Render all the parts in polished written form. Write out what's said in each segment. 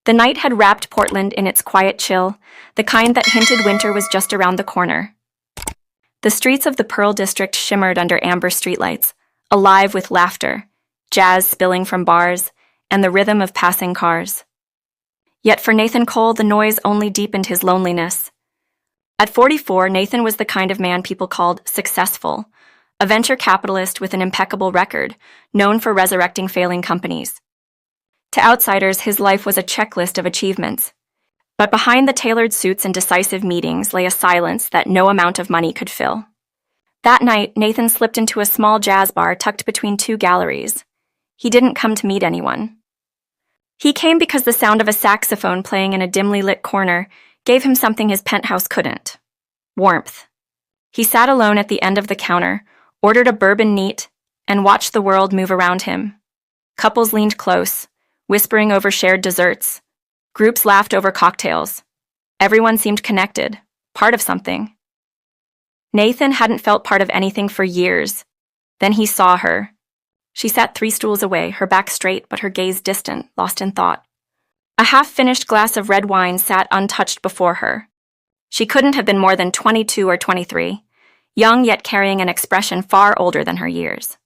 The night had wrapped Portland in its quiet chill, the kind that hinted winter was just around the corner. The streets of the Pearl District shimmered under amber streetlights, alive with laughter, jazz spilling from bars, and the rhythm of passing cars. Yet for Nathan Cole, the noise only deepened his loneliness. At 44, Nathan was the kind of man people called successful, a venture capitalist with an impeccable record, known for resurrecting failing companies. To outsiders, his life was a checklist of achievements. But behind the tailored suits and decisive meetings lay a silence that no amount of money could fill. That night, Nathan slipped into a small jazz bar tucked between two galleries. He didn't come to meet anyone. He came because the sound of a saxophone playing in a dimly lit corner gave him something his penthouse couldn't: warmth. He sat alone at the end of the counter, ordered a bourbon neat, and watched the world move around him. Couples leaned close, whispering over shared desserts. Groups laughed over cocktails. Everyone seemed connected, part of something. Nathan hadn't felt part of anything for years. Then he saw her. She sat 3 stools away, her back straight but her gaze distant, lost in thought. A half-finished glass of red wine sat untouched before her. She couldn't have been more than 22 or 23, young yet carrying an expression far older than her years.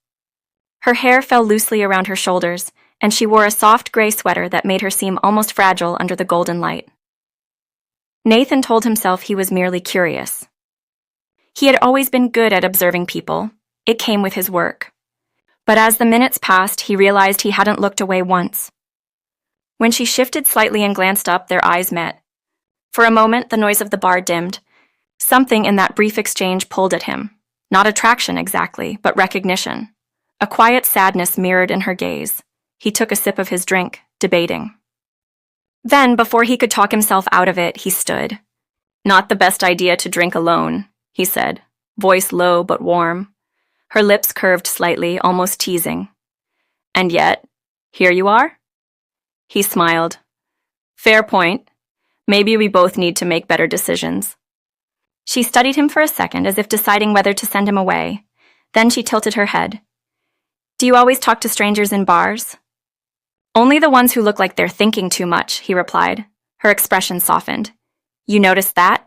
Her hair fell loosely around her shoulders, and she wore a soft gray sweater that made her seem almost fragile under the golden light. Nathan told himself he was merely curious. He had always been good at observing people. It came with his work. But as the minutes passed, he realized he hadn't looked away once. When she shifted slightly and glanced up, their eyes met. For a moment, the noise of the bar dimmed. Something in that brief exchange pulled at him. Not attraction exactly, but recognition. A quiet sadness mirrored in her gaze. He took a sip of his drink, debating. Then, before he could talk himself out of it, he stood. "Not the best idea to drink alone," he said, voice low but warm. Her lips curved slightly, almost teasing. "And yet, here you are?" He smiled. "Fair point. Maybe we both need to make better decisions." She studied him for a second, as if deciding whether to send him away. Then she tilted her head. "Do you always talk to strangers in bars?" "Only the ones who look like they're thinking too much," he replied. Her expression softened. "You noticed that?"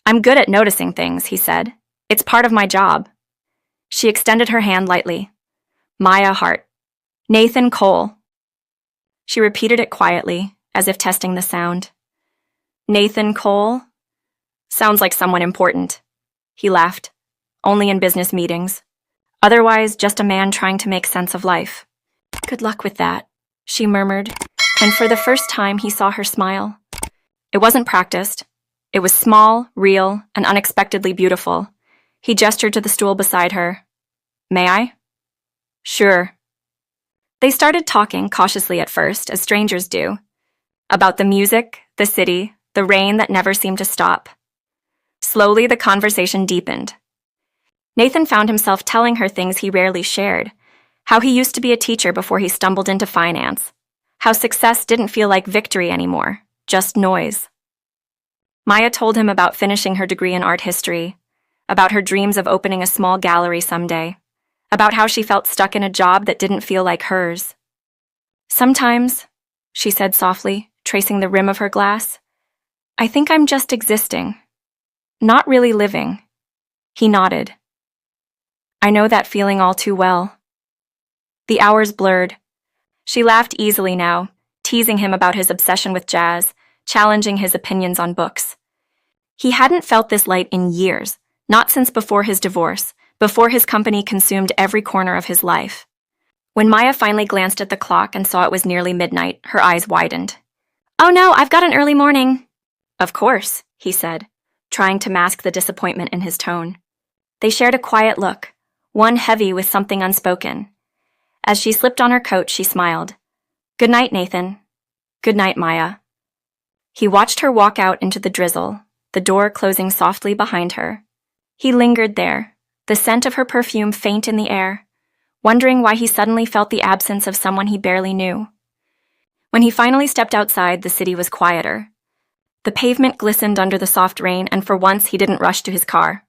"I'm good at noticing things," he said. "It's part of my job." She extended her hand lightly. "Maya Hart. Nathan Cole." She repeated it quietly, as if testing the sound. "Nathan Cole? Sounds like someone important." He laughed. "Only in business meetings. Otherwise, just a man trying to make sense of life." "Good luck with that," she murmured, and for the first time he saw her smile. It wasn't practiced. It was small, real, and unexpectedly beautiful. He gestured to the stool beside her. "May I?" "Sure." They started talking, cautiously at first, as strangers do. About the music, the city, the rain that never seemed to stop. Slowly, the conversation deepened. Nathan found himself telling her things he rarely shared. How he used to be a teacher before he stumbled into finance. How success didn't feel like victory anymore, just noise. Maya told him about finishing her degree in art history, about her dreams of opening a small gallery someday, about how she felt stuck in a job that didn't feel like hers. "Sometimes," she said softly, tracing the rim of her glass, "I think I'm just existing. Not really living." He nodded. "I know that feeling all too well." The hours blurred. She laughed easily now, teasing him about his obsession with jazz, challenging his opinions on books. He hadn't felt this light in years, not since before his divorce, before his company consumed every corner of his life. When Maya finally glanced at the clock and saw it was nearly midnight, her eyes widened. "Oh no, I've got an early morning." "Of course," he said, trying to mask the disappointment in his tone. They shared a quiet look, one heavy with something unspoken. As she slipped on her coat, she smiled. "Good night, Nathan." "Good night, Maya." He watched her walk out into the drizzle, the door closing softly behind her. He lingered there, the scent of her perfume faint in the air, wondering why he suddenly felt the absence of someone he barely knew. When he finally stepped outside, the city was quieter. The pavement glistened under the soft rain, and for once he didn't rush to his car.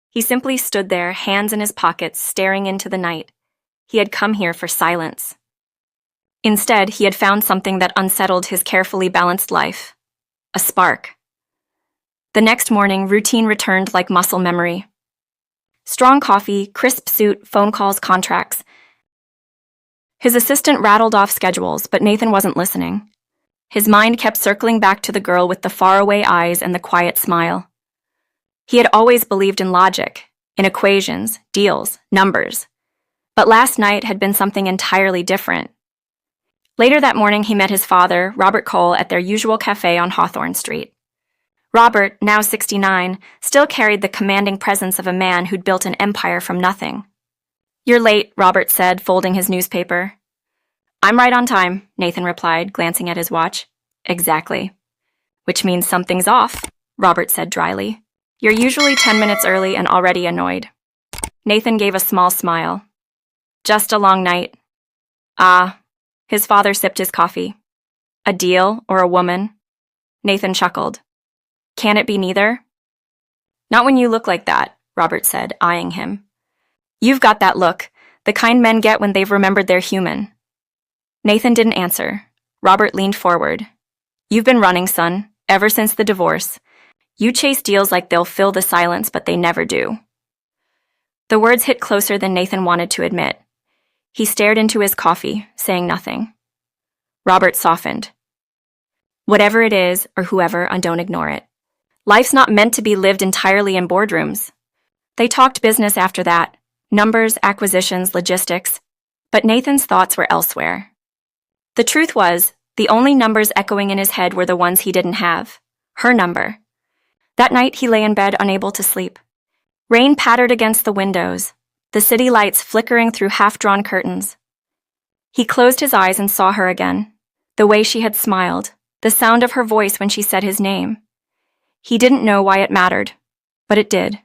He simply stood there, hands in his pockets, staring into the night. He had come here for silence. Instead, he had found something that unsettled his carefully balanced life. A spark. The next morning, routine returned like muscle memory. Strong coffee, crisp suit, phone calls, contracts. His assistant rattled off schedules, but Nathan wasn't listening. His mind kept circling back to the girl with the faraway eyes and the quiet smile. He had always believed in logic, in equations, deals, numbers. But last night had been something entirely different. Later that morning, he met his father, Robert Cole, at their usual cafe on Hawthorne Street. Robert, now 69, still carried the commanding presence of a man who'd built an empire from nothing. "You're late," Robert said, folding his newspaper. "I'm right on time," Nathan replied, glancing at his watch. "Exactly." "Which means something's off," Robert said dryly. "You're usually 10 minutes early and already annoyed." Nathan gave a small smile. "Just a long night." "Ah." His father sipped his coffee. "A deal or a woman?" Nathan chuckled. "Can it be neither?" "Not when you look like that," Robert said, eyeing him. "You've got that look, the kind men get when they've remembered they're human." Nathan didn't answer. Robert leaned forward. "You've been running, son, ever since the divorce. You chase deals like they'll fill the silence, but they never do." The words hit closer than Nathan wanted to admit. He stared into his coffee, saying nothing. Robert softened. "Whatever it is, or whoever, don't ignore it. Life's not meant to be lived entirely in boardrooms." They talked business after that. Numbers, acquisitions, logistics. But Nathan's thoughts were elsewhere. The truth was, the only numbers echoing in his head were the ones he didn't have. Her number. That night he lay in bed unable to sleep. Rain pattered against the windows, the city lights flickering through half-drawn curtains. He closed his eyes and saw her again. The way she had smiled, the sound of her voice when she said his name. He didn't know why it mattered, but it did.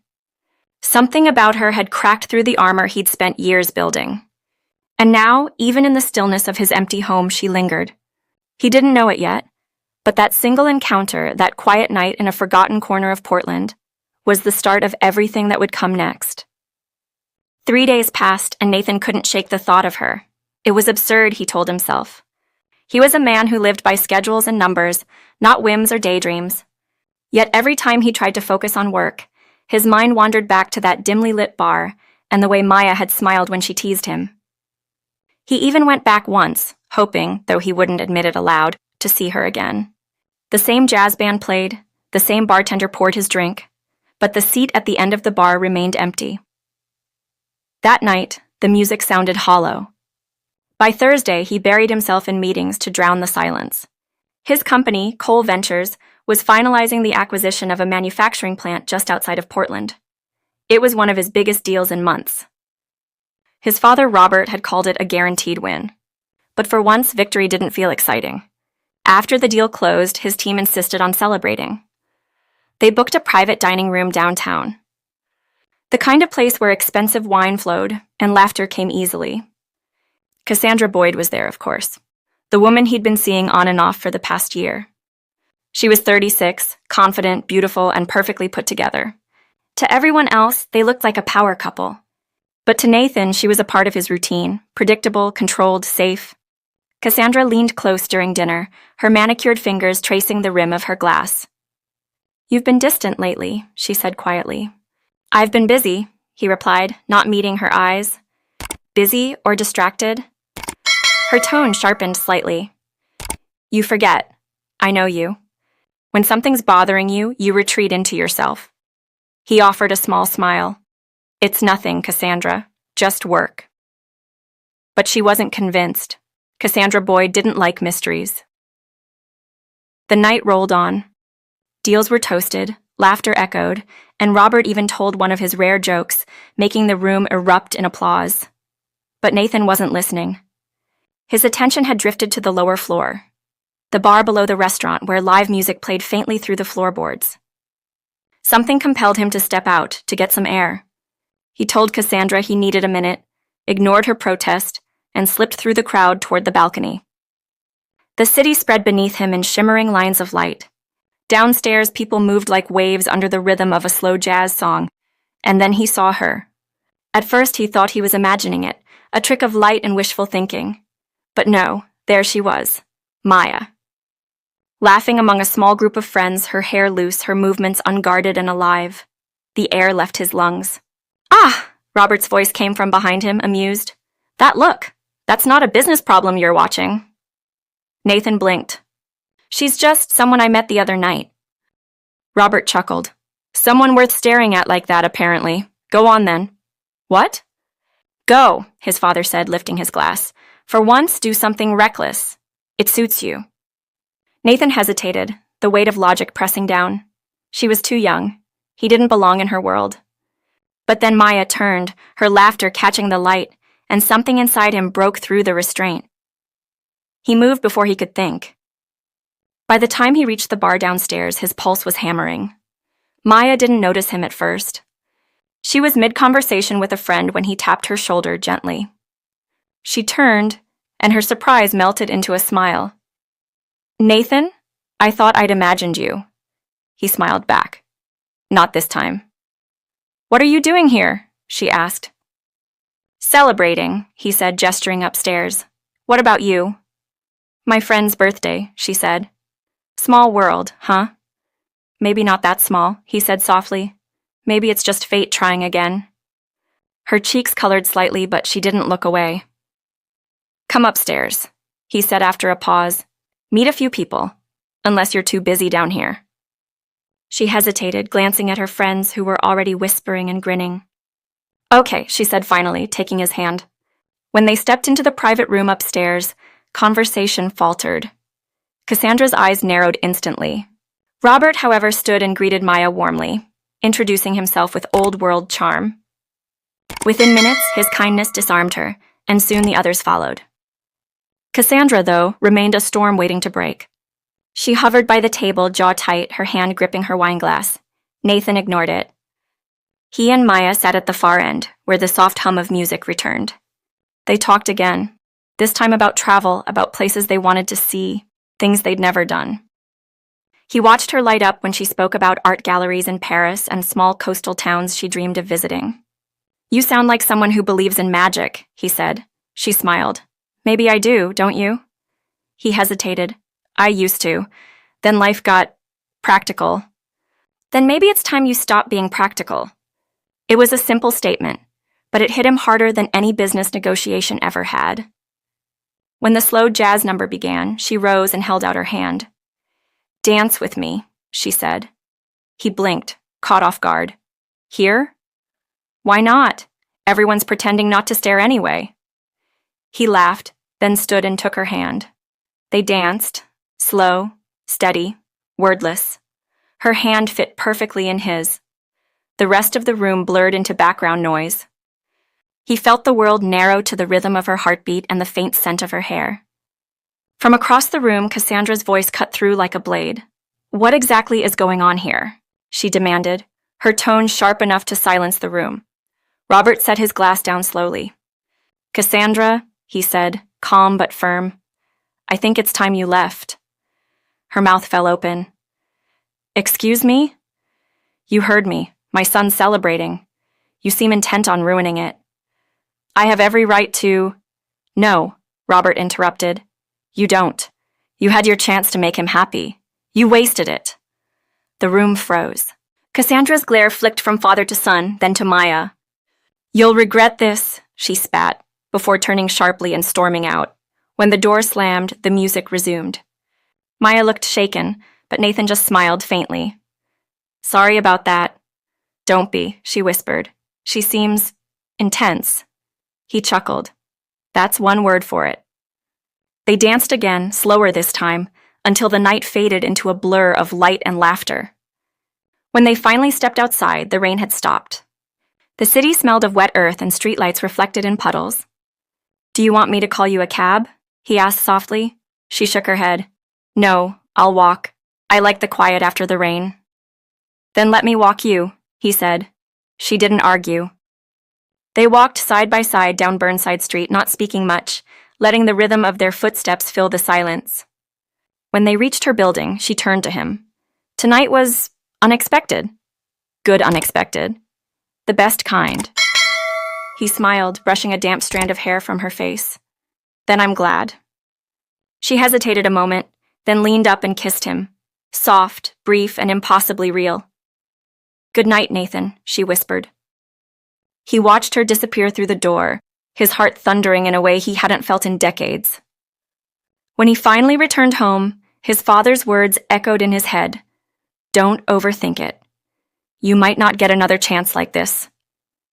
Something about her had cracked through the armor he'd spent years building. And now, even in the stillness of his empty home, she lingered. He didn't know it yet, but that single encounter, that quiet night in a forgotten corner of Portland, was the start of everything that would come next. 3 days passed, and Nathan couldn't shake the thought of her. It was absurd, he told himself. He was a man who lived by schedules and numbers, not whims or daydreams. Yet every time he tried to focus on work, his mind wandered back to that dimly lit bar and the way Maya had smiled when she teased him. He even went back once, hoping, though he wouldn't admit it aloud, to see her again. The same jazz band played, the same bartender poured his drink, but the seat at the end of the bar remained empty. That night, the music sounded hollow. By Thursday, he buried himself in meetings to drown the silence. His company, Cole Ventures, was finalizing the acquisition of a manufacturing plant just outside of Portland. It was one of his biggest deals in months. His father, Robert, had called it a guaranteed win. But for once, victory didn't feel exciting. After the deal closed, his team insisted on celebrating. They booked a private dining room downtown. The kind of place where expensive wine flowed and laughter came easily. Cassandra Boyd was there, of course, the woman he'd been seeing on and off for the past year. She was 36, confident, beautiful, and perfectly put together. To everyone else, they looked like a power couple. But to Nathan, she was a part of his routine, predictable, controlled, safe. Cassandra leaned close during dinner, her manicured fingers tracing the rim of her glass. "You've been distant lately," she said quietly. "I've been busy," he replied, not meeting her eyes. "Busy or distracted?" Her tone sharpened slightly. "You forget. I know you. When something's bothering you, you retreat into yourself." He offered a small smile. "It's nothing, Cassandra. Just work." But she wasn't convinced. Cassandra Boyd didn't like mysteries. The night rolled on. Deals were toasted, laughter echoed, and Robert even told one of his rare jokes, making the room erupt in applause. But Nathan wasn't listening. His attention had drifted to the lower floor, the bar below the restaurant where live music played faintly through the floorboards. Something compelled him to step out, to get some air. He told Cassandra he needed a minute, ignored her protest, and slipped through the crowd toward the balcony. The city spread beneath him in shimmering lines of light. Downstairs, people moved like waves under the rhythm of a slow jazz song, and then he saw her. At first, he thought he was imagining it, a trick of light and wishful thinking. But no, There she was, Maya. Laughing among a small group of friends, her hair loose, her movements unguarded and alive. The air left his lungs. Ah! Robert's voice came from behind him, amused. That look. That's not a business problem you're watching. Nathan blinked. She's just someone I met the other night. Robert chuckled. Someone worth staring at like that, apparently. Go on, then. What? Go, his father said, lifting his glass. For once, do something reckless. It suits you. Nathan hesitated, the weight of logic pressing down. She was too young. He didn't belong in her world. But then Maya turned, her laughter catching the light, and something inside him broke through the restraint. He moved before he could think. By the time he reached the bar downstairs, his pulse was hammering. Maya didn't notice him at first. She was mid-conversation with a friend when he tapped her shoulder gently. She turned, and her surprise melted into a smile. Nathan, I thought I'd imagined you. He smiled back. Not this time. What are you doing here? She asked. Celebrating, he said, gesturing upstairs. What about you? My friend's birthday, she said. Small world, huh? Maybe not that small, he said softly. Maybe it's just fate trying again. Her cheeks colored slightly, but she didn't look away. Come upstairs, he said after a pause. Meet a few people, unless you're too busy down here. She hesitated, glancing at her friends who were already whispering and grinning. Okay, she said finally, taking his hand. When they stepped into the private room upstairs, conversation faltered. Cassandra's eyes narrowed instantly. Robert, however, stood and greeted Maya warmly, introducing himself with old-world charm. Within minutes, his kindness disarmed her, and soon the others followed. Cassandra, though, remained a storm waiting to break. She hovered by the table, jaw tight, her hand gripping her wineglass. Nathan ignored it. He and Maya sat at the far end, where the soft hum of music returned. They talked again, this time about travel, about places they wanted to see, things they'd never done. He watched her light up when she spoke about art galleries in Paris and small coastal towns she dreamed of visiting. You sound like someone who believes in magic, he said. She smiled. Maybe I do, don't you? He hesitated. I used to. Then life got practical. Then maybe it's time you stop being practical. It was a simple statement, but it hit him harder than any business negotiation ever had. When the slow jazz number began, she rose and held out her hand. Dance with me, she said. He blinked, caught off guard. Here? Why not? Everyone's pretending not to stare anyway. He laughed, then stood and took her hand. They danced, slow, steady, wordless. Her hand fit perfectly in his. The rest of the room blurred into background noise. He felt the world narrow to the rhythm of her heartbeat and the faint scent of her hair. From across the room, Cassandra's voice cut through like a blade. What exactly is going on here? She demanded, her tone sharp enough to silence the room. Robert set his glass down slowly. Cassandra, he said, calm but firm, I think it's time you left. Her mouth fell open. Excuse me? You heard me. My son's celebrating. You seem intent on ruining it. I have every right to... No, Robert interrupted. You don't. You had your chance to make him happy. You wasted it. The room froze. Cassandra's glare flicked from father to son, then to Maya. You'll regret this, she spat, before turning sharply and storming out. When the door slammed, the music resumed. Maya looked shaken, but Nathan just smiled faintly. Sorry about that. Don't be, she whispered. She seems intense. He chuckled. That's one word for it. They danced again, slower this time, until the night faded into a blur of light and laughter. When they finally stepped outside, the rain had stopped. The city smelled of wet earth and streetlights reflected in puddles. Do you want me to call you a cab? He asked softly. She shook her head. No, I'll walk. I like the quiet after the rain. Then let me walk you, he said. She didn't argue. They walked side by side down Burnside Street, not speaking much, letting the rhythm of their footsteps fill the silence. When they reached her building, she turned to him. Tonight was unexpected. Good unexpected. The best kind. He smiled, brushing a damp strand of hair from her face. Then I'm glad. She hesitated a moment, then leaned up and kissed him. Soft, brief, and impossibly real. "Good night, Nathan," she whispered. He watched her disappear through the door, his heart thundering in a way he hadn't felt in decades. When he finally returned home, his father's words echoed in his head. "Don't overthink it. You might not get another chance like this."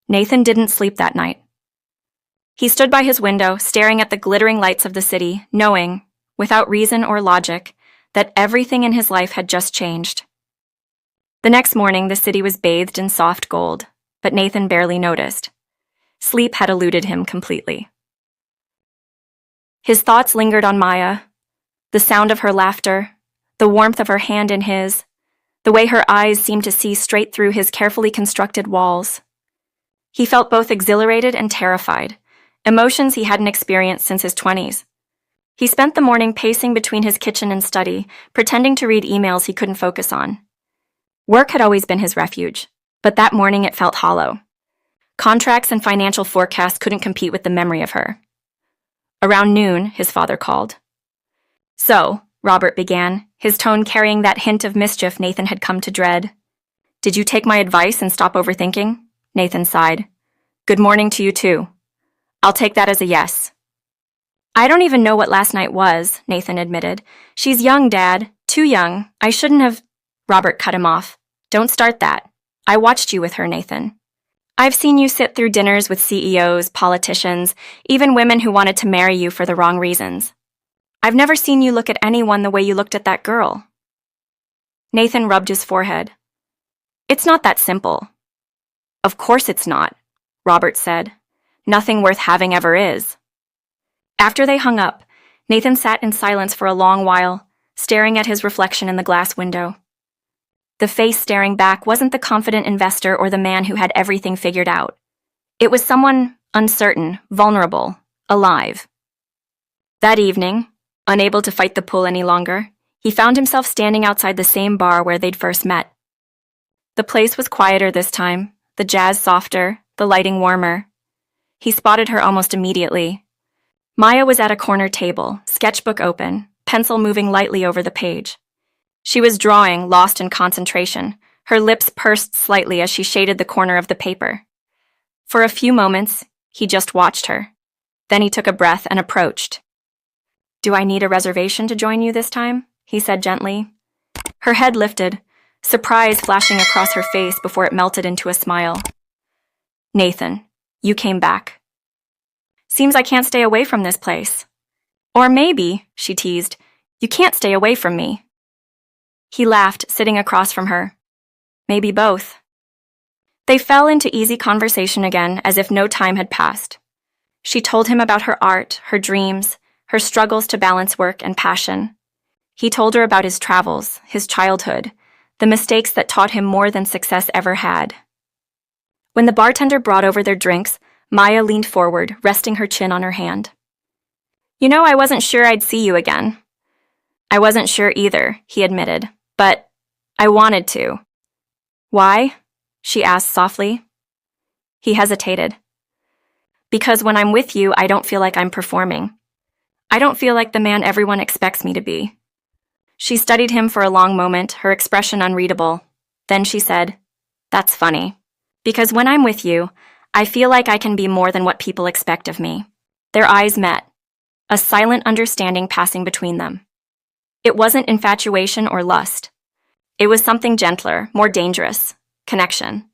Nathan didn't sleep that night. He stood by his window, staring at the glittering lights of the city, knowing, without reason or logic, that everything in his life had just changed. The next morning, the city was bathed in soft gold, but Nathan barely noticed. Sleep had eluded him completely. His thoughts lingered on Maya, the sound of her laughter, the warmth of her hand in his, the way her eyes seemed to see straight through his carefully constructed walls. He felt both exhilarated and terrified, emotions he hadn't experienced since his 20s. He spent the morning pacing between his kitchen and study, pretending to read emails he couldn't focus on. Work had always been his refuge, but that morning it felt hollow. Contracts and financial forecasts couldn't compete with the memory of her. Around noon, his father called. "So," Robert began, his tone carrying that hint of mischief Nathan had come to dread. "Did you take my advice and stop overthinking?" Nathan sighed. "Good morning to you too. I'll take that as a yes." "I don't even know what last night was," Nathan admitted. "She's young, Dad. Too young. I shouldn't have—" Robert cut him off. "Don't start that. I watched you with her, Nathan. I've seen you sit through dinners with CEOs, politicians, even women who wanted to marry you for the wrong reasons. I've never seen you look at anyone the way you looked at that girl." Nathan rubbed his forehead. "It's not that simple." "Of course it's not," Robert said. "Nothing worth having ever is." After they hung up, Nathan sat in silence for a long while, staring at his reflection in the glass window. The face staring back wasn't the confident investor or the man who had everything figured out. It was someone uncertain, vulnerable, alive. That evening, unable to fight the pull any longer, he found himself standing outside the same bar where they'd first met. The place was quieter this time, the jazz softer, the lighting warmer. He spotted her almost immediately. Maya was at a corner table, sketchbook open, pencil moving lightly over the page. She was drawing, lost in concentration, her lips pursed slightly as she shaded the corner of the paper. For a few moments, he just watched her. Then he took a breath and approached. "Do I need a reservation to join you this time?" he said gently. Her head lifted, surprise flashing across her face before it melted into a smile. "Nathan, you came back. Seems I can't stay away from this place. Or maybe," she teased, "you can't stay away from me." He laughed, sitting across from her. "Maybe both." They fell into easy conversation again, as if no time had passed. She told him about her art, her dreams, her struggles to balance work and passion. He told her about his travels, his childhood, the mistakes that taught him more than success ever had. When the bartender brought over their drinks, Maya leaned forward, resting her chin on her hand. "You know, I wasn't sure I'd see you again." "I wasn't sure either," he admitted, "but I wanted to." "Why?" she asked softly. He hesitated. "Because when I'm with you, I don't feel like I'm performing. I don't feel like the man everyone expects me to be." She studied him for a long moment, her expression unreadable. Then she said, "That's funny. Because when I'm with you, I feel like I can be more than what people expect of me." Their eyes met, a silent understanding passing between them. It wasn't infatuation or lust. It was something gentler, more dangerous, connection.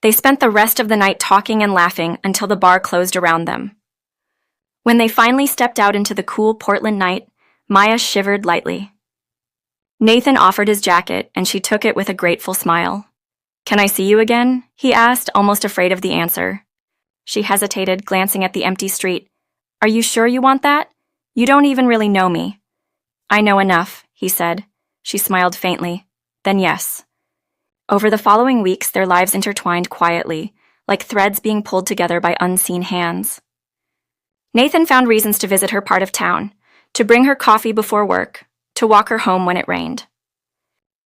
They spent the rest of the night talking and laughing until the bar closed around them. When they finally stepped out into the cool Portland night, Maya shivered lightly. Nathan offered his jacket, and she took it with a grateful smile. "Can I see you again?" he asked, almost afraid of the answer. She hesitated, glancing at the empty street. "Are you sure you want that? You don't even really know me." "I know enough," he said. She smiled faintly. "Then yes." Over the following weeks, their lives intertwined quietly, like threads being pulled together by unseen hands. Nathan found reasons to visit her part of town, to bring her coffee before work, to walk her home when it rained.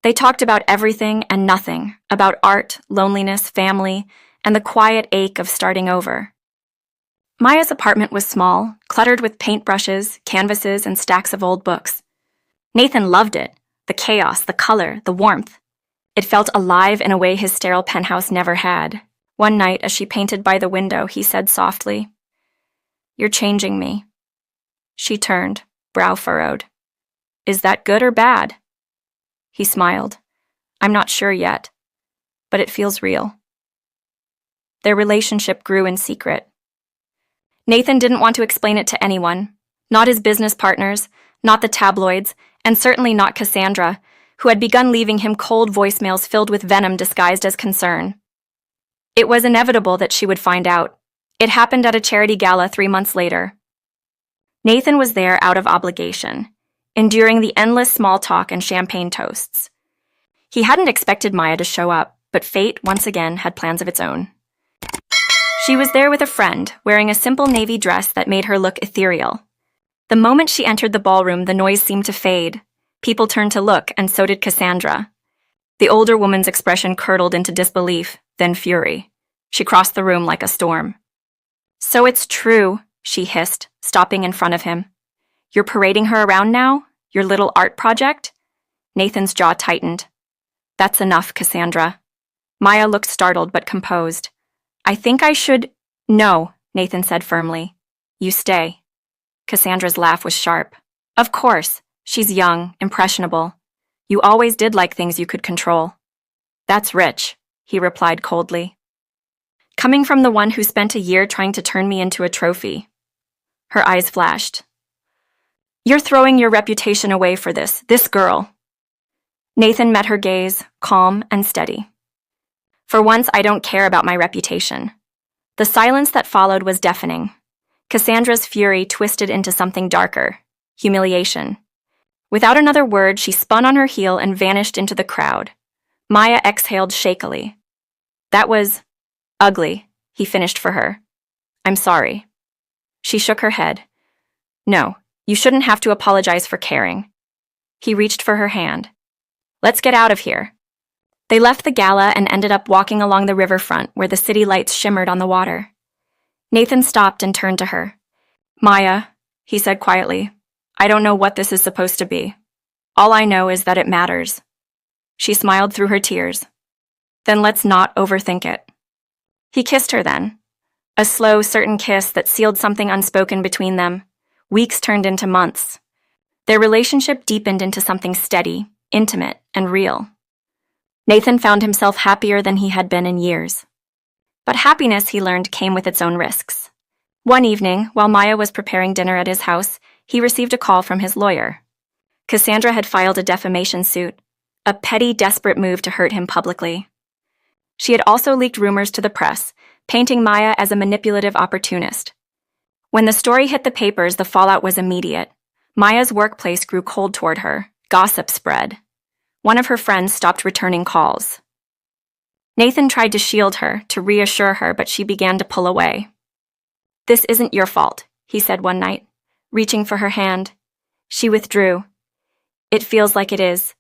They talked about everything and nothing, about art, loneliness, family, and the quiet ache of starting over. Maya's apartment was small, cluttered with paintbrushes, canvases, and stacks of old books. Nathan loved it. The chaos, the color, the warmth. It felt alive in a way his sterile penthouse never had. One night, as she painted by the window, he said softly, "You're changing me." She turned, brow furrowed. "Is that good or bad?" He smiled. "I'm not sure yet, but it feels real." Their relationship grew in secret. Nathan didn't want to explain it to anyone, not his business partners, not the tabloids, and certainly not Cassandra, who had begun leaving him cold voicemails filled with venom disguised as concern. It was inevitable that she would find out. It happened at a charity gala 3 months later. Nathan was there out of obligation, enduring the endless small talk and champagne toasts. He hadn't expected Maya to show up, but fate once again had plans of its own. She was there with a friend, wearing a simple navy dress that made her look ethereal. The moment she entered the ballroom, the noise seemed to fade. People turned to look, and so did Cassandra. The older woman's expression curdled into disbelief, then fury. She crossed the room like a storm. "So it's true," she hissed, stopping in front of him. "You're parading her around now? Your little art project?" Nathan's jaw tightened. "That's enough, Cassandra." Maya looked startled but composed. "I think I should—" "No," Nathan said firmly. "You stay." Cassandra's laugh was sharp. "Of course. She's young, impressionable. You always did like things you could control." "That's rich," he replied coldly. "Coming from the one who spent a year trying to turn me into a trophy." Her eyes flashed. "You're throwing your reputation away for this girl." Nathan met her gaze, calm and steady. "For once, I don't care about my reputation." The silence that followed was deafening. Cassandra's fury twisted into something darker, humiliation. Without another word, she spun on her heel and vanished into the crowd. Maya exhaled shakily. "That was ugly," he finished for her. "I'm sorry." She shook her head. "No, you shouldn't have to apologize for caring." He reached for her hand. "Let's get out of here." They left the gala and ended up walking along the riverfront where the city lights shimmered on the water. Nathan stopped and turned to her. "Maya," he said quietly, "I don't know what this is supposed to be. All I know is that it matters." She smiled through her tears. "Then let's not overthink it." He kissed her then. A slow, certain kiss that sealed something unspoken between them. Weeks turned into months. Their relationship deepened into something steady, intimate, and real. Nathan found himself happier than he had been in years. But happiness, he learned, came with its own risks. One evening, while Maya was preparing dinner at his house, he received a call from his lawyer. Cassandra had filed a defamation suit, a petty, desperate move to hurt him publicly. She had also leaked rumors to the press, painting Maya as a manipulative opportunist. When the story hit the papers, the fallout was immediate. Maya's workplace grew cold toward her. Gossip spread. One of her friends stopped returning calls. Nathan tried to shield her, to reassure her, but she began to pull away. "This isn't your fault," he said one night, reaching for her hand. She withdrew. "It feels like it is.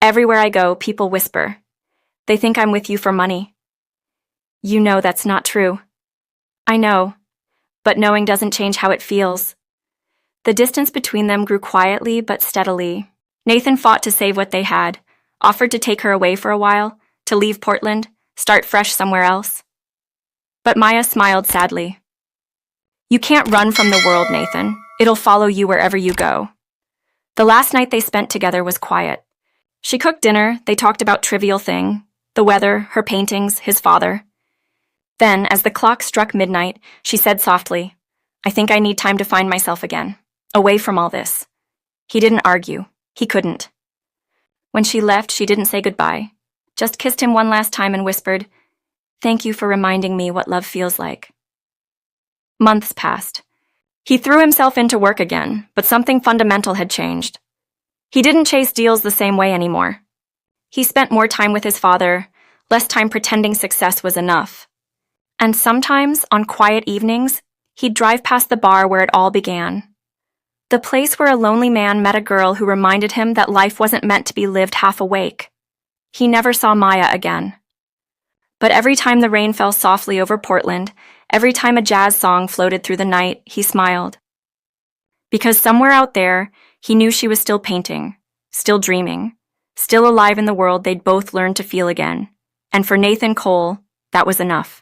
Everywhere I go, people whisper. They think I'm with you for money." "You know that's not true." "I know, but knowing doesn't change how it feels." The distance between them grew quietly but steadily. Nathan fought to save what they had, offered to take her away for a while, to leave Portland, start fresh somewhere else. But Maya smiled sadly. "You can't run from the world, Nathan. It'll follow you wherever you go." The last night they spent together was quiet. She cooked dinner, they talked about trivial things, the weather, her paintings, his father. Then, as the clock struck midnight, she said softly, "I think I need time to find myself again, away from all this." He didn't argue. He couldn't. When she left, she didn't say goodbye, just kissed him one last time and whispered, "Thank you for reminding me what love feels like." Months passed. He threw himself into work again, but something fundamental had changed. He didn't chase deals the same way anymore. He spent more time with his father, less time pretending success was enough. And sometimes, on quiet evenings, he'd drive past the bar where it all began. The place where a lonely man met a girl who reminded him that life wasn't meant to be lived half awake. He never saw Maya again. But every time the rain fell softly over Portland, every time a jazz song floated through the night, he smiled. Because somewhere out there, he knew she was still painting, still dreaming, still alive in the world they'd both learned to feel again. And for Nathan Cole, that was enough.